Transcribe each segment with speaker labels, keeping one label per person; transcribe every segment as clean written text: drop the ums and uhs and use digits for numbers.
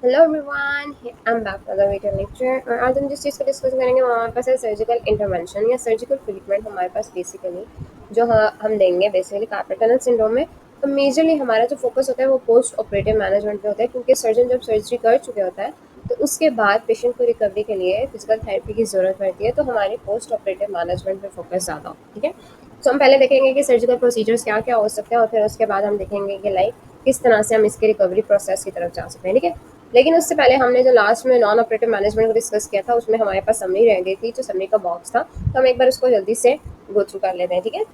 Speaker 1: Hello everyone, I am back for the video lecture. और आज हम जिस चीज़ को डिस्कस करेंगे वो हमारे पास है सर्जिकल इंटरवेंशन या सर्जिकल ट्रीटमेंट। हमारे पास बेसिकली जो हम देंगे बेसिकली कार्पल टनल सिंड्रोम में। तो मेजरली हमारा जो फोकस होता है वो पोस्ट ऑपरेटिव मैनेजमेंट पे होता है, क्योंकि सर्जन जब सर्जरी कर चुके होता है तो उसके बाद पेशेंट को रिकवरी के लिए फिजिकल थेरेपी की ज़रूरत पड़ती है। तो हमारी पोस्ट ऑपरेटिव मैनेजमेंट पे फोकस ज़्यादा हो, ठीक है। तो हम पहले देखेंगे कि सर्जिकल प्रोसीजर्स क्या क्या हो सकते हैं, और फिर उसके बाद हम देखेंगे कि लाइक किस तरह से हम इसके रिकवरी प्रोसेस की तरफ जा सकते हैं, ठीक है। लेकिन उससे पहले हमने जो लास्ट में नॉन ऑपरेटिव मैनेजमेंट को डिस्कस किया था, उसमें हमारे पास समरी रह गई थी, जो समरी का बॉक्स था। तो हम एक बार उसको जल्दी से गो थ्रू कर लेते हैं, ठीक है।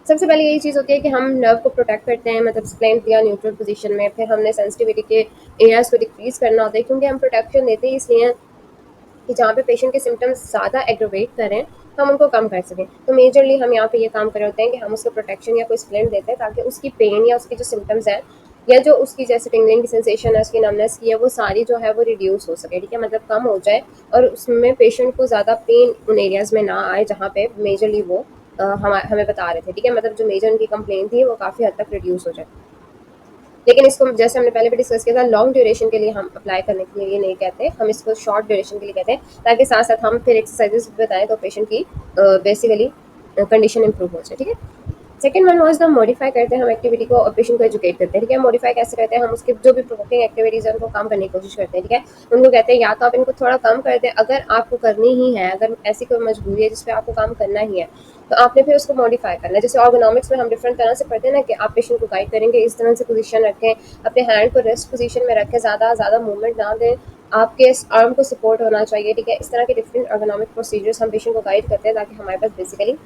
Speaker 1: सबसे पहले यही चीज़ होती है कि हम नर्व को प्रोटेक्ट करते हैं, मतलब स्प्लेन दिया न्यूट्रल पोजीशन में। फिर हमने सेंसिटिविटी के एरियाज को डिक्रीज करना होता है, क्योंकि हम प्रोटेक्शन देते हैं इसलिए कि जहाँ पे पेशेंट के सिम्टम्स ज़्यादा एग्रोवेट करें हम उनको कम कर सकें। तो मेजरली हम यहाँ पे ये काम कर रहे होते हैं कि हम उसको प्रोटेक्शन या कोई स्प्लेंट देते हैं, ताकि उसकी पेन या उसकी जो सिम्टम्स हैं या जो उसकी जैसे टिंगलिंग की सेंसेशन है, उसकी नमनेस की है, वो सारी जो है वो रिड्यूस हो सके, ठीक है, मतलब कम हो जाए। और उसमें पेशेंट को ज़्यादा पेन उन एरियाज में ना आए जहाँ पे मेजरली वो हमें बता रहे थे, ठीक है, मतलब जो मेजर उनकी कंप्लेन थी वो काफ़ी हद तक रिड्यूस हो जाए। लेकिन इसको जैसे हमने पहले भी डिस्कस किया था, लॉन्ग ड्यूरेशन के लिए हम अप्लाई करने के लिए नहीं कहते, हम इसको शॉर्ट ड्यूरेशन के लिए कहते हैं, ताकि साथ साथ हम फिर एक्सरसाइजेस बताएं तो पेशेंट की बेसिकली कंडीशन इंप्रूव हो जाए, ठीक है। Second one was the modify करते हैं हम एक्टिविटी को और पेशेंट को एजुकेट करते हैं, ठीक है। मॉडिफाई कैसे करते हैं, हम उसके जो भी प्रोवोकिंग एक्टिविटीज है उनको कम करने की कोशिश करते हैं, ठीक है। उनको कहते हैं या तो आप इनको थोड़ा कम कर दें, अगर आपको करनी ही है, अगर ऐसी कोई मजबूरी है जिसपे आपको काम करना ही है, तो आपने फिर उसको मॉडिफाई करना है। जैसे ऑर्गोनॉमिक्स में हम डिफरेंट तरह से पढ़ते हैं ना, कि आप पेशेंट को गाइड करेंगे, इस तरह से पोजीशन रखें, अपने हैंड को रेस्ट पोजीशन में रखें, ज़्यादा मूवमेंट ना दें, आपके आर्म को सपोर्ट होना चाहिए, ठीक है। इस तरह के डिफरेंट ऑर्गोनॉमिक प्रोसीजर्स हम पेशेंट को गाइड करते हैं, ताकि हमारे पास बेसिकली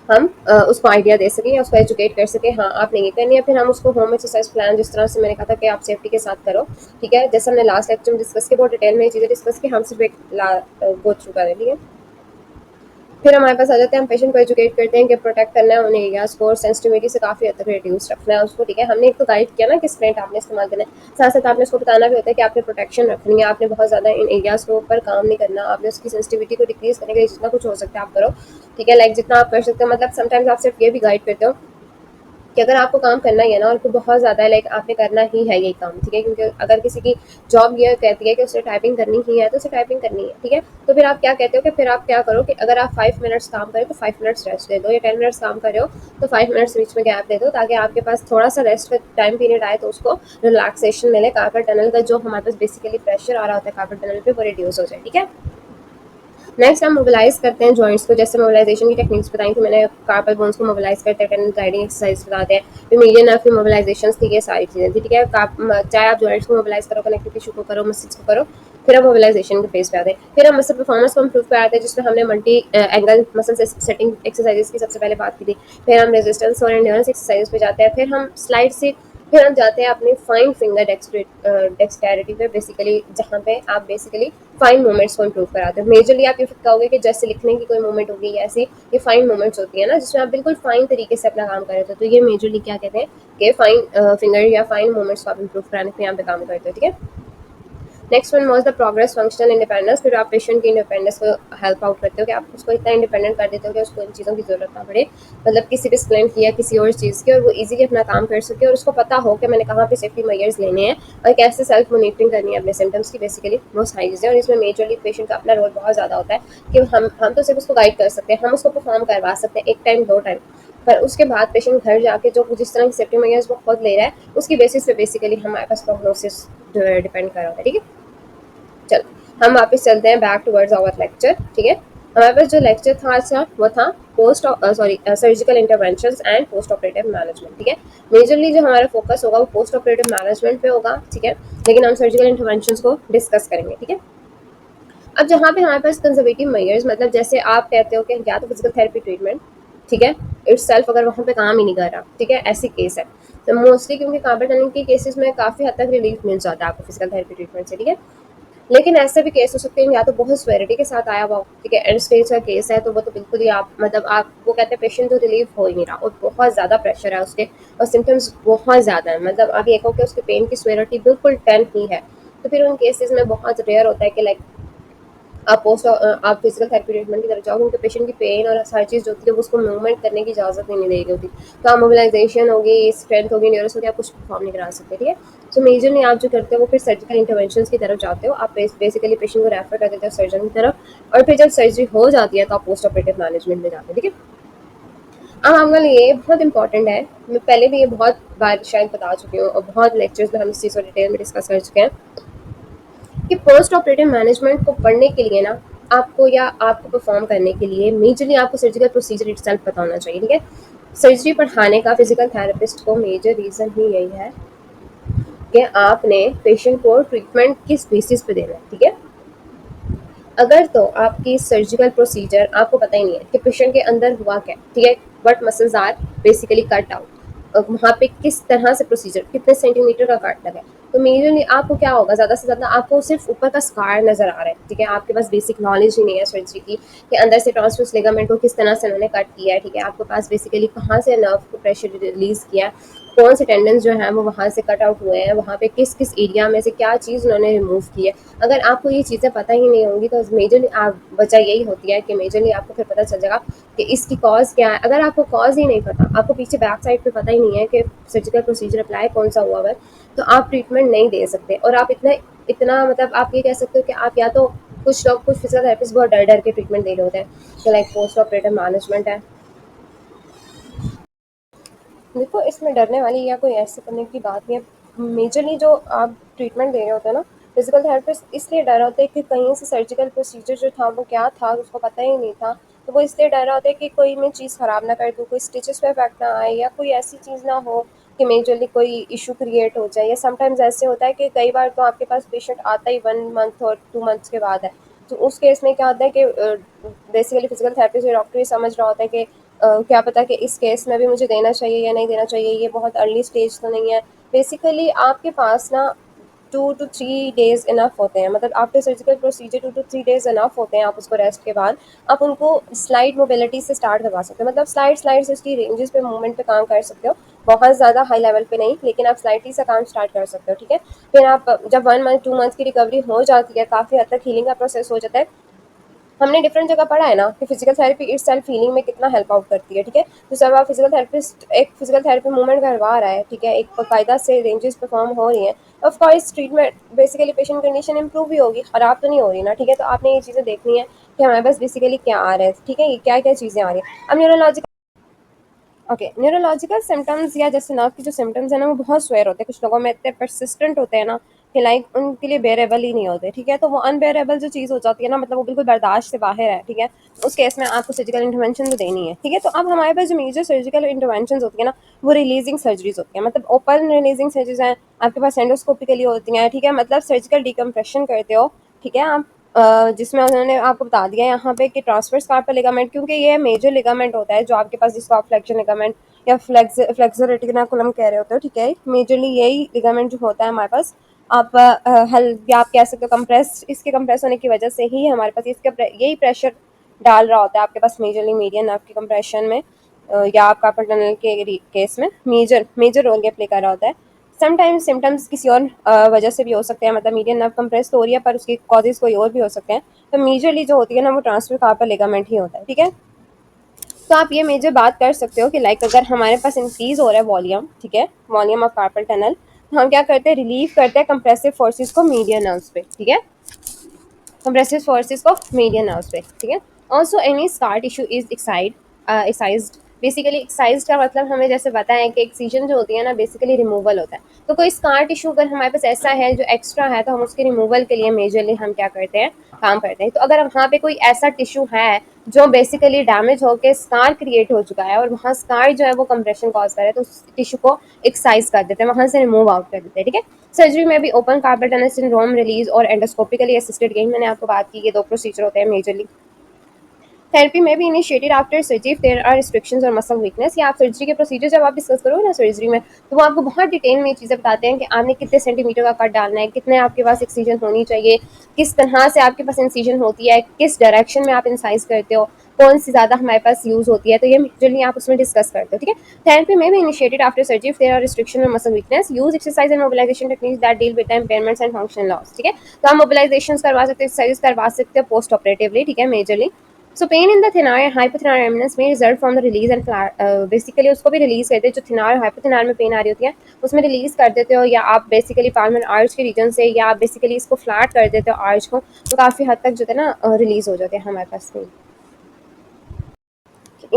Speaker 1: हम उसको आइडिया दे सकें या उसको एजुकेट कर सकें, हाँ आपने ये करनी है। फिर हम उसको होम एक्सरसाइज प्लान, जिस तरह से मैंने कहा था कि आप सेफ्टी के साथ करो, ठीक है, जैसे हमने लास्ट लेक्चर में डिस्कस किया, बहुत डिटेल में ये चीज़ें डिस्कस की, हम सिर्फ एक गो थ्रू कर लिए। फिर हमारे पास आ जाते हैं, हम पेशेंट को एजुकेट करते हैं कि प्रोटेक्ट करना है उन एरियाज को, और सेंसिटिविटी से काफ़ी हद तक रिड्यूस रखना है उसको, ठीक है। हमने एक तो गाइड किया ना कि स्प्रेंट आपने इस्तेमाल करना है, साथ साथ आपने उसको बताना भी होता है कि आपने प्रोटेक्शन रखनी है, आपने बहुत ज़्यादा इन एरियाज के ऊपर काम नहीं करना, आपने उसकी सेंसिटिविटी को डिक्रीज करने के लिए जितना कुछ हो सकता है आप करो, ठीक है, लाइक जितना आप कर सकते हो। मतलब समटाइम्स आप सिर्फ ये भी गाइड करते हो कि अगर आपको काम करना ही है ना, और आपको बहुत ज़्यादा है, लाइक आपने करना ही है ये काम, ठीक है, क्योंकि अगर किसी की जॉब ये कहती है कि उसे टाइपिंग करनी ही है, तो उसे टाइपिंग करनी है, ठीक है। तो फिर आप क्या कहते हो कि फिर आप क्या करो कि अगर आप 5 मिनट्स काम करें तो 5 मिनट्स रेस्ट दे दो, या 10 मिनट्स काम कर रहे हो तो 5 मिनट्स बीच में गैप दे दो, ताकि आपके पास थोड़ा सा रेस्ट का टाइम पीरियड आए, तो उसको रिलैक्सेशन मिले, कार्पल टनल का जो हमारे पास बेसिकली प्रेशर आ रहा होता है कार्पल टनल पे, वो रिड्यूस हो जाए, ठीक है। नेक्स्ट हम मोबिलाइज करते हैं जॉइंट्स को, जैसे मोबिलाइजेशन की टेक्निक्स बताई थी मैंने, कार्पल बोन्स को मोबिलाइज करते हैं, टेंडन ग्लाइडिंग एक्सरसाइज बताते हैं, फिर मीडियन नर्व की मोबिलाइजेशन थी, ये सारी चीज़ें थी, ठीक है। चाहे आप जॉइंट्स को मोबिलाइज करो, कनेक्टिव टिश्यू को करो, मसल्स को करो, फिर हम मोबिलाइजेशन के फेज पे आते हैं। फिर हम मसल परफॉर्मेंस को इम्प्रूव कराते हैं, जिसमें हमने multi angle muscle setting exercises की सबसे पहले बात की थी। फिर हम रेजिस्टेंस और एंड्योरेंस एक्सरसाइज पे जाते हैं। फिर हम स्लाइड से फिर हम जाते हैं अपनी फाइन फिंगर डेक्सटेरिटी पे, बेसिकली जहाँ पे आप बेसिकली फाइन मूवमेंट्स को इम्प्रूव कराते हो। मेजरली आप ये कहोगे कि जैसे लिखने की कोई मूवमेंट होगी या ऐसी, ये फाइन मूवमेंट्स होती है ना, जिसमें आप बिल्कुल फाइन तरीके से अपना काम कर रहे हो, तो ये मेजरली क्या कहते हैं कि फाइन फिंगर या फाइन मूवमेंट्स को आप इम्प्रूव कराने के यहाँ पे काम करते हो, ठीक है। Next one was the progress functional independence. फिर आप पेशेंट की इंडिपेंडेंस को हेल्प आउट करते हो, कि आप उसको इतना इंडिपेंडेंट कर देते हो कि उसको इन चीज़ों की जरूरत ना पड़े, मतलब किसी भी स्प्लेंट की या किसी और चीज़ की, और वो इजीली अपना काम कर सके, और उसको पता हो कि मैंने कहाँ पे सेफ्टी मेजर्स लेने हैं और कैसे सेल्फ मॉनिटरिंग करनी है अपने सिम्टम्स की, बेसिकली वो सारी चीज़ें। और इसमें मेजरली पेशेंट का अपना रोल बहुत ज़्यादा होता है, कि हम तो सिर्फ उसको गाइड कर सकते हैं, हम उसको परफॉर्म करवा सकते हैं एक टाइम दो टाइम, पर उसके बाद पेशेंट घर जाके जो जिस तरह की सेफ्टी मेजर्स वो खुद ले रहा है, उसकी बेसिस पे बेसिकली हमारे पास प्रोग्नोसिस डिपेंड कर रहा होता है, ठीक है। चलो हम वापस चलते हैं बैक टुवर्ड्स आवर लेक्चर, ठीक है। हमारे पास जो लेक्चर था अच्छा वो था post surgical interventions and post operative management, ठीक है। मेजरली जो हमारा फोकस होगा वो पोस्ट ऑपरेटिव मैनेजमेंट पे होगा, ठीक है, लेकिन हम सर्जिकल इंटरवेंशंस को डिस्कस करेंगे, ठीक है। अब जहाँ पे हमारे पास कंजर्वेटिव मेजर्स, मतलब जैसे आप कहते हो कि या तो फिजिकल थेरेपी ट्रीटमेंट, ठीक है, इट्स सेल्फ अगर वहाँ पे काम ही नहीं कर रहा, ठीक है, ऐसी केस है, तो मोस्टली क्योंकि कार्पल टनल के केसेस में काफ़ी हद तक रिलीफ मिल जाता है आपको फिजिकल थेरेपी ट्रीटमेंट से, ठीक है। लेकिन ऐसे भी केस हो सकते हैं या तो बहुत स्वेरिटी के साथ आया हुआ, ठीक है, एंड स्टेज का केस है, तो वो तो बिल्कुल ही आप मतलब आप वो कहते हैं पेशेंट तो रिलीव हो ही नहीं रहा, और बहुत ज़्यादा प्रेशर है उसके, और सिम्टम्स बहुत ज़्यादा है, मतलब आप ये कहो कि उसके पेन की स्वेरिटी बिल्कुल 10 ही है, तो फिर उन केसेस में बहुत रेयर होता है कि लाइक आप फिजिकल थेरेपी ट्रीटमेंट की तरफ जाओ, क्योंकि पेशेंट की पेन और हर चीज़ जो होती है वो उसको मूवमेंट करने की इजाज़त ही नहीं देगी होती। तो आप मोबिलाइजेशन होगी, स्ट्रेंथ होगी, न्यूरोस होगी, आप कुछ परफॉर्म नहीं करा सकते, ठीक है। सो मेजरली आप जो करते हो वो फिर सर्जिकल इंटरवेंशन की तरफ जाते हो, आप बेसिकली पेशेंट को रेफर कर देते हो सर्जन की तरफ, और फिर जब सर्जरी हो जाती है तो आप पोस्ट ऑपरेटिव मैनेजमेंट में जाते हैं, ठीक है। अब आपके लिए ये बहुत इंपॉर्टेंट है, मैं पहले भी ये बहुत बार शायद बता चुकी हूँ और बहुत लेक्चर्स में हम इस चीज़ को डिटेल में डिस्कस कर चुके हैं कि पोस्ट ऑपरेटिव मैनेजमेंट को पढ़ने के लिए ना आपको या आपको परफॉर्म करने के लिए मेजरली आपको सर्जिकल प्रोसीजर इटसेल्फ पता होना चाहिए, ठीक है। सर्जरी पढ़ाने का फिजिकल थेरेपिस्ट को मेजर रीज़न ही यही है कि आपने पेशेंट को ट्रीटमेंट किस बेसिस पे देना है, ठीक है। अगर तो आपकी सर्जिकल प्रोसीजर आपको पता ही नहीं है कि पेशेंट के अंदर हुआ क्या, ठीक है, but muscles are basically cut out, वहाँ पे किस तरह से प्रोसीजर, कितने सेंटीमीटर का कट लगा है, तो मेजरली आपको क्या होगा, ज़्यादा से ज़्यादा आपको सिर्फ ऊपर का स्कार नज़र आ रहा है, ठीक है। आपके पास बेसिक नॉलेज ही नहीं है सर्जरी की कि अंदर से ट्रांसवर्स लिगामेंट को किस तरह से उन्होंने कट किया है, ठीक है। आपके पास बेसिकली कहाँ से नर्व को प्रेशर रिलीज़ किया है, कौन से टेंडेंस जो हैं वो वहाँ से कट आउट हुए हैं, वहाँ पे किस किस एरिया में से क्या चीज़ उन्होंने रिमूव की है। अगर आपको ये चीज़ें पता ही नहीं होंगी तो मेजरली आप वजह यही होती है कि मेजरली आपको फिर पता चल जाएगा कि इसकी कॉज क्या है। अगर आपको कॉज ही नहीं पता, आपको पीछे बैक साइड पे पता ही नहीं है कि सर्जिकल प्रोसीजर अप्लाई कौन सा हुआ है, तो आप ट्रीटमेंट नहीं दे सकते। और आप इतना इतना मतलब आप ये कह सकते हो कि आप या तो कुछ लोग, कुछ फिजिकल थेरेपिस्ट बहुत डर डर के ट्रीटमेंट दे रहे होते हैं कि लाइक पोस्ट ऑपरेटिव मैनेजमेंट है। देखो, इसमें डरने वाली या कोई ऐसे करने की बात नहीं है। मेजरली जो आप ट्रीटमेंट दे रहे होते हैं ना, फिजिकल थेरेपिस्ट इसलिए डर होते हैं कि कहीं से सर्जिकल प्रोसीजर जो था वो क्या था उसको पता ही नहीं था, तो वो इसलिए डर होता है कि कोई मैं चीज़ ख़राब ना कर दूँ, कोई स्टिचेस पे इफेक्ट ना आए, या कोई ऐसी चीज़ ना हो कि मेजरली कोई इशू क्रिएट हो जाए। या समटाइम्स ऐसे होता है कि कई बार तो आपके पास पेशेंट आता ही 1 मंथ और 2 मंथ्स के बाद है, तो उस केस में क्या होता है कि बेसिकली फिजिकल थेरेपिस्ट या डॉक्टर ये समझ रहा होता है कि क्या पता कि इस केस में भी मुझे देना चाहिए या नहीं देना चाहिए, ये बहुत अर्ली स्टेज तो नहीं है। बेसिकली आपके पास ना 2 to 3 days इनफ होते हैं, मतलब after surgical procedure 2 to 3 days enough होते हैं। आप उसको रेस्ट के बाद आप उनको स्लाइड मोबिलिटी से स्टार्ट करवा सकते हो, मतलब स्लाइड से उसकी रेंजेस पे मूवमेंट पे काम कर सकते हो, बहुत ज़्यादा हाई लेवल पे नहीं, लेकिन आप स्लाइडली से काम स्टार्ट कर सकते हो, ठीक है। फिर आप जब 1 मंथ 2 मंथ की रिकवरी हो जाती है, काफ़ी हद तक हीलिंग का प्रोसेस हो जाता है। हमने डिफरेंट जगह पढ़ा है ना कि physical therapy it self healing में कितना हेल्प आउट करती है, ठीक है। तो जब आप फिजिकल थेरेपिस्ट एक फिजिकल थेरेपी मूवमेंट करवा रहा है, ठीक है, एक बाकायदा से रेंजेस परफॉर्म हो रही हैं, of course treatment basically patient condition improve भी होगी, ख़राब तो नहीं हो रही ना, ठीक है। तो आपने ये चीज़ें देखनी है कि हमारे पास बेसिकली क्या आ रहा है, ठीक है, ये क्या क्या चीज़ें आ रही हैं। अब न्यूरोलॉजिकल न्यूरोलॉजिकल सिम्टम्स या जैसे नर्व की जो सिम्टम्स है ना वो बहुत स्वेयर होते हैं, कुछ लोगों में इतने परसिस्टेंट होते हैं ना कि लाइक उनके लिए बेरेबल ही नहीं होते, ठीक है। तो वो अनबेरेबल जो चीज़ हो जाती है ना, मतलब वो बिल्कुल बर्दाश्त से बाहर है, ठीक है, उस केस में आपको सर्जिकल इंटरवेंशन तो देनी है, ठीक है। तो अब हमारे पास जो मेजर सर्जिकल इंटरवेंशन होती है ना वो रिलीजिंग सर्जरीज होती है, मतलब ओपन रिलीजिंग सर्जरीज हैं, आपके पास एंडोस्कोपिकली होती हैं, ठीक है, मतलब सर्जिकल डिकम्प्रेशन करते हो, ठीक है आप जिसमें उन्होंने आपको बता दिया यहाँ पे कि ट्रांसवर्स कार्पल लिगामेंट, क्योंकि ये मेजर लिगामेंट होता है जो आपके पास, जिसको आप फ्लेक्शन लिगामेंट या फ्लेक्सर रेटिकुलम कह रहे होते हो, ठीक है, मेजरली यही लिगामेंट जो होता है हमारे पास। आप या आप कह सकते हो कंप्रेस, इसके कंप्रेस होने की वजह से ही हमारे पास इसका यही प्रेशर डाल रहा होता है आपके पास मेजरली मीडियन नर्व की कंप्रेशन में, या आप कार्पल टनल के केस में मेजर मेजर रोल ये प्ले कर रहा होता है। समटाइम्स सिम्टम्स किसी और वजह से भी हो सकते हैं, मतलब मीडियन नर्व कंप्रेस तो हो रही है पर उसके कॉजेज कोई और भी हो सकते हैं, तो मेजरली जो होती है ना वो ट्रांसफर कार्पल लिगामेंट ही होता है, ठीक है। तो आप ये मेजर बात कर सकते हो कि लाइक अगर हमारे पास इंक्रीज हो रहा है वॉल्यूम, ठीक है, वॉल्यूम ऑफ कार्पल टनल, तो हम क्या करते हैं, रिलीव करते हैं कंप्रेसिव फोर्सेस को मीडियन नर्व्स पे, ठीक है, compressive forces को median nerves पे, ठीक है। Also any scar tissue is excised। Basically excise का मतलब हमें जैसे पता है कि एक्सीजन जो होती है ना बेसिकली रिमूवल होता है, तो कोई स्कार टिश्यू अगर हमारे पास ऐसा है जो एक्स्ट्रा है तो हम उसके रिमूवल के लिए मेजरली हम क्या करते हैं, काम करते हैं। तो अगर वहाँ पे कोई ऐसा टिश्यू है जो बेसिकली डैमेज होकर स्कार क्रिएट हो चुका है और वहाँ स्कार जो है वो कंप्रेशन कॉज कर रहा है, तो उस टिश्यू को एक्साइज कर देते हैं, वहाँ से रिमूव आउट कर देते हैं, ठीक है। सर्जरी में भी open carpal tunnel syndrome release और एंडोस्कोपिकली असिस्टेड, यही मैंने आपको बात की, ये 2 प्रोसीजर होते हैं मेजरली। थेरेपी में भी initiated after surgery if there are restrictions और मसल वीकनेस, या आप सर्जरी के प्रोसीजर जब आप डिस्कस करोगे ना सर्जरी में, तो वो आपको बहुत डिटेल में ये चीज़ें बताते हैं कि आपने कितने सेंटीमीटर का कट डालना है, कितने आपके पास एक्सीजन होनी चाहिए, किस तरह से आपके पास इंसिजन होती है, किस डायरेक्शन में आप इंसाइज करते हो, कौन सी ज़्यादा हमारे पास यूज़ होती है, तो ये मेजरली आप उसमें डिस्कस करते हो, ठीक है। थेरेपी में भी initiated after surgery if there are restriction और muscle weakness, use exercise and mobilisation techniques that deal with the impairments and functional loss, ठीक है। तो हम मोबिलाइजेशन करवा सकते हैं, एक्सरसाइज करवा सकते हैं पोस्ट ऑपरेटिवली, ठीक है, majorly. So pain in the thenar and hypothenar eminence में result from the release and basically उसको भी रिलीज करते हैं, जो थिनार और हाइपोथिनार में पेन आ रही होती है उसमें रिलीज कर देते हो, या आप बेसिकली पार्मन आर्च के रीजन से, या आप बेसिकली इसको फ्लैट कर देते हो आर्च को, तो काफ़ी हद तक जो है ना रिलीज हो जाते हैं हमारे पास pen.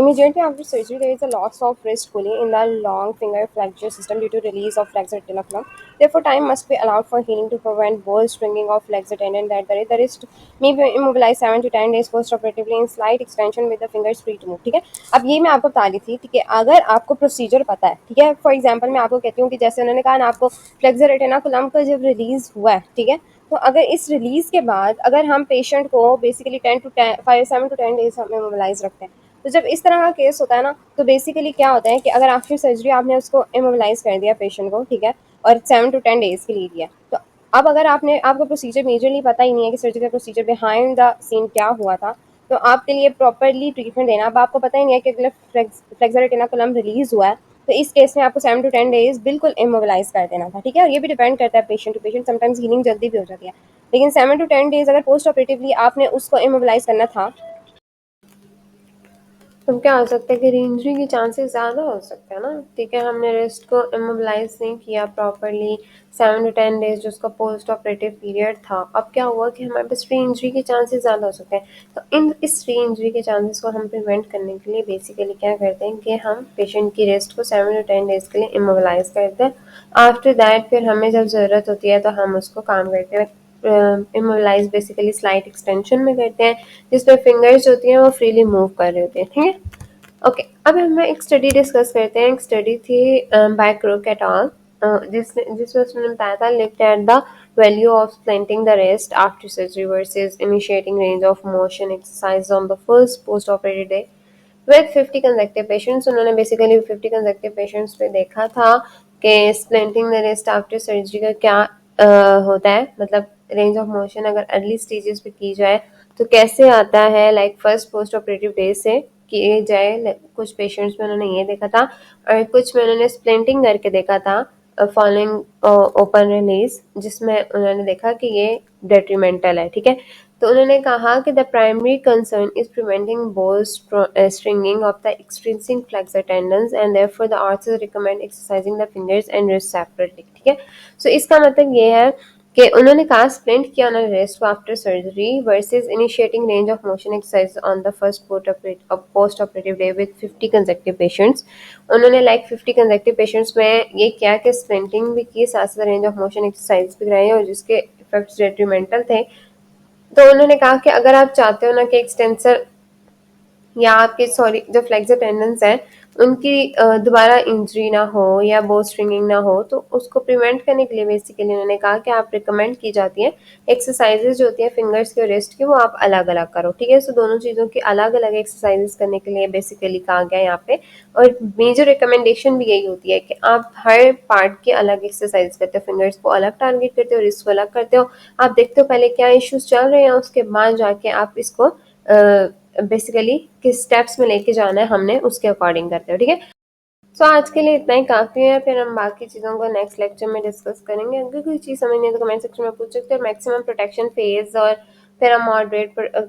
Speaker 1: Immediately after surgery, there is a loss of wrist pulley in the long finger flexure system due to release of flexor retinaculum. Therefore, time must be allowed for healing to prevent bone stringing of flexor tendon that the wrist may be immobilized 7 to 10 days post-operatively in slight extension with the fingers free to move. ठीक है, अब ये मैं आपको बता रही थी, ठीक है, अगर आपको प्रोसीजर पता है, ठीक है, फॉर एग्जाम्पल मैं आपको कहती हूँ कि जैसे उन्होंने कहा ना आपको फ्लेक्सर रेटिनाकुलम का जब रिलीज हुआ है, ठीक है, तो अगर इस रिलीज के बाद अगर हम पेशेंट को बेसिकली 7 to 10 डेज हम इमोबिलाइज रखते हैं, तो जब इस तरह का केस होता है ना, तो बेसिकली क्या होता है कि अगर आफ्टर सर्जरी आपने उसको इमोबिलाइज कर दिया पेशेंट को, ठीक है, और 7 to 10 डेज के लिए दिया, तो अब अगर आपको प्रोसीजर मेजरली पता ही नहीं है कि surgical procedure behind the scene क्या हुआ था, तो आपके लिए प्रॉपरली ट्रीटमेंट देना, अब आपको पता ही नहीं है कि अगले फ्लेक्सर रेटिनाकुलम रिलीज हुआ है, तो इस केस में आपको 7 to 10 डेज बिल्कुल इमोबिलाइज कर देना था, ठीक है। और ये भी डिपेंड करता है patient to patient, sometimes healing जल्दी भी हो जाती है, लेकिन 7 to 10 डेज अगर पोस्ट ऑपरेटिवली आपने उसको इमोबिलाइज करना था, तो क्या हो सकता है कि री-इंजरी के चांसेस ज़्यादा हो सकते हैं ना, ठीक है। हमने रिस्ट को इमोबिलाइज नहीं किया प्रॉपरली 7 to 10 डेज जो उसका पोस्ट ऑपरेटिव पीरियड था, अब क्या हुआ कि हमारे पास री-इंजरी के चांसेस ज़्यादा हो सकते हैं। तो इस री-इंजरी के चांसेस को हम प्रिवेंट करने के लिए बेसिकली क्या करते हैं कि हम पेशेंट की रिस्ट को 7 to 10 डेज के लिए इमोबिलाइज करते हैं। आफ्टर दैट फिर हमें जब ज़रूरत होती है तो हम उसको काम करते हैं, इमोबिलाइज बेसिकली स्लाइट एक्सटेंशन में करते हैं, जिसमें फिंगर्स होती हैं वो फ्रीली मूव कर रहे होते हैं, ठीक है। ओके, अब हम एक स्टडी डिस्कस करते हैं। एक स्टडी थी बाय क्रुक एट ऑल, जिसमें उसने बताया था lift at the value of splinting the rest after surgery versus initiating range of motion exercise on the first post operative day with 50 consecutive patients. उन्होंने basically 50 consecutive patients पे देखा था कि splinting the rest after surgery का क्या होता है, मतलब रेंज ऑफ मोशन अगर अर्ली स्टेजेस पे की जाए तो कैसे आता है, like first post operative day से किए जाए। कुछ पेशेंट्स में उन्होंने ये देखा था और कुछ में उन्होंने स्प्लिंटिंग करके देखा था फॉलोइंग ओपन रिलीज, जिसमें उन्होंने देखा कि ये डेट्रीमेंटल है, ठीक है। तो उन्होंने कहा कि the primary concern is preventing bone stringing of the extrinsic flexor tendons and therefore the orthos recommend exercising the fingers and wrist separately, ठीक है। सो इसका मतलब ये है कि उन्होंने कहा स्प्लिंट किया ऑन रेस्ट को after surgery versus initiating range of motion exercise on the first post operative day with 50 consecutive patients. उन्होंने 50 कंसेक्टिव पेशेंट्स में ये किया कि स्प्लिंटिंग भी की, साथ साथ रेंज ऑफ मोशन एक्सरसाइज भी कराई और जिसके इफेक्ट्स डेट्रीमेंटल थे। तो उन्होंने कहा कि अगर आप चाहते हो ना कि एक्सटेंसर या आपके जो फ्लेक्सर टेंडेंस हैं उनकी दोबारा इंजरी ना हो या बो स्ट्रिंगिंग ना हो, तो उसको प्रिवेंट करने के लिए बेसिकली उन्होंने कहा कि आप रिकमेंड की जाती है एक्सरसाइजेज जो होती है फिंगर्स की और रिस्ट की, वो आप अलग अलग करो, ठीक है। सो दोनों चीज़ों की अलग अलग एक्सरसाइजेज करने के लिए बेसिकली कहा गया यहाँ पे, और मेजर रिकमेंडेशन भी यही होती है कि आप हर पार्ट की अलग एक्सरसाइज करते हो, फिंगर्स को अलग टारगेट करते हो, रिस्ट को अलग करते हो, आप देखते हो पहले क्या इश्यूज चल रहे हैं, उसके बाद जाके आप इसको बेसिकली किस स्टेप्स में लेके जाना है हमने उसके अकॉर्डिंग करते हो, ठीक है। सो आज के लिए इतना ही काफ़ी है, फिर हम बाकी चीज़ों को नेक्स्ट लेक्चर में डिस्कस करेंगे। अगर कोई चीज़ समझ नहीं है तो कमेंट सेक्शन में पूछ सकते हो। मैक्सिमम प्रोटेक्शन फेज और फिर हम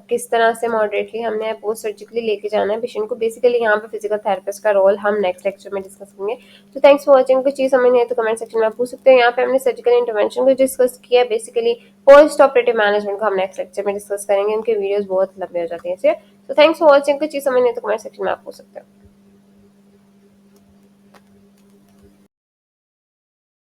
Speaker 1: किस तरह से मॉडरेटली हमने पोस्ट सर्जिकली लेके जाना है पेशेंट को, बेसिकली यहाँ पे फिजिकल थेरेपिस्ट का रोल हम नेक्स्ट लेक्चर में डिस्कस करेंगे। तो थैंक्स फॉर वॉचिंग। कोई चीज़ समझ नहीं है तो कमेंट सेक्शन में पूछ सकते हो। यहाँ पे हमने सर्जिकल इंटरवेंशन को डिस्कस किया है, बेसिकली पोस्ट ऑपरेटिव मैनेजमेंट को हम नेक्स्ट लेक्चर में डिस्कस करेंगे। उनके वीडियोज बहुत लंबे हो जाते हैं। तो थैंक्स फॉर वॉचिंग। कोई चीज़ समझ नहीं है तो कमेंट सेक्शन में आप पूछ सकते हो।